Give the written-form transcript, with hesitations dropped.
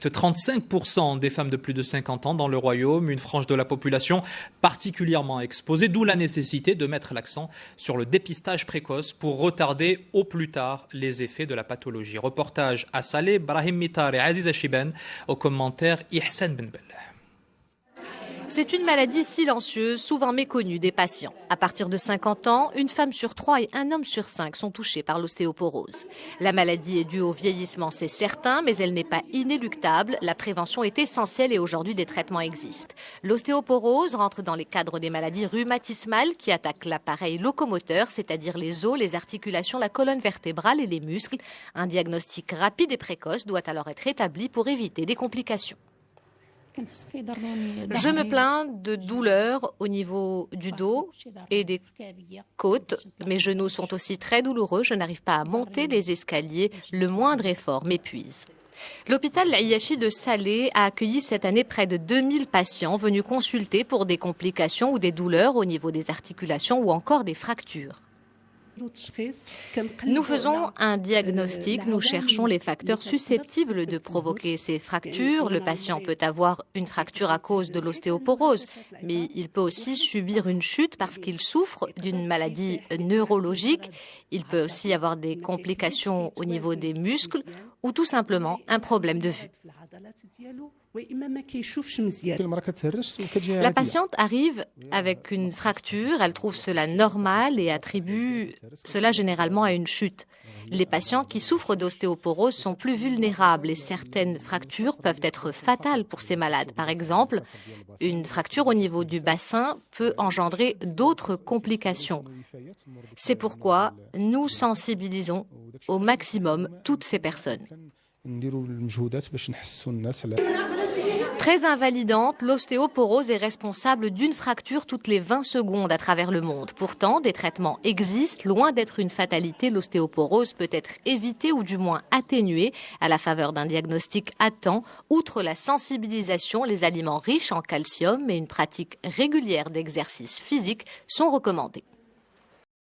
35% des femmes de plus de 50 ans dans le royaume, une frange de la population particulièrement exposée, d'où la nécessité de mettre l'accent sur le dépistage précoce pour retarder au plus tard les effets de la pathologie. Reportage à Salé, Brahim Mitar et Aziz Achiben, au commentaire Ihsan Ben Bella. C'est une maladie silencieuse, souvent méconnue des patients. À partir de 50 ans, une femme sur 3 et un homme sur 5 sont touchés par l'ostéoporose. La maladie est due au vieillissement, c'est certain, mais elle n'est pas inéluctable. La prévention est essentielle et aujourd'hui des traitements existent. L'ostéoporose rentre dans les cadres des maladies rhumatismales qui attaquent l'appareil locomoteur, c'est-à-dire les os, les articulations, la colonne vertébrale et les muscles. Un diagnostic rapide et précoce doit alors être établi pour éviter des complications. Je me plains de douleurs au niveau du dos et des côtes. Mes genoux sont aussi très douloureux. Je n'arrive pas à monter les escaliers. Le moindre effort m'épuise. L'hôpital Ayashi de Salé a accueilli cette année près de 2000 patients venus consulter pour des complications ou des douleurs au niveau des articulations ou encore des fractures. Nous faisons un diagnostic, nous cherchons les facteurs susceptibles de provoquer ces fractures. Le patient peut avoir une fracture à cause de l'ostéoporose, mais il peut aussi subir une chute parce qu'il souffre d'une maladie neurologique. Il peut aussi avoir des complications au niveau des muscles ou tout simplement un problème de vue. La patiente arrive avec une fracture, elle trouve cela normal et attribue cela généralement à une chute. Les patients qui souffrent d'ostéoporose sont plus vulnérables et certaines fractures peuvent être fatales pour ces malades. Par exemple, une fracture au niveau du bassin peut engendrer d'autres complications. C'est pourquoi nous sensibilisons au maximum toutes ces personnes. Très invalidante, l'ostéoporose est responsable d'une fracture toutes les 20 secondes à travers le monde. Pourtant, des traitements existent. Loin d'être une fatalité, l'ostéoporose peut être évitée ou du moins atténuée à la faveur d'un diagnostic à temps. Outre la sensibilisation, les aliments riches en calcium et une pratique régulière d'exercice physique sont recommandés.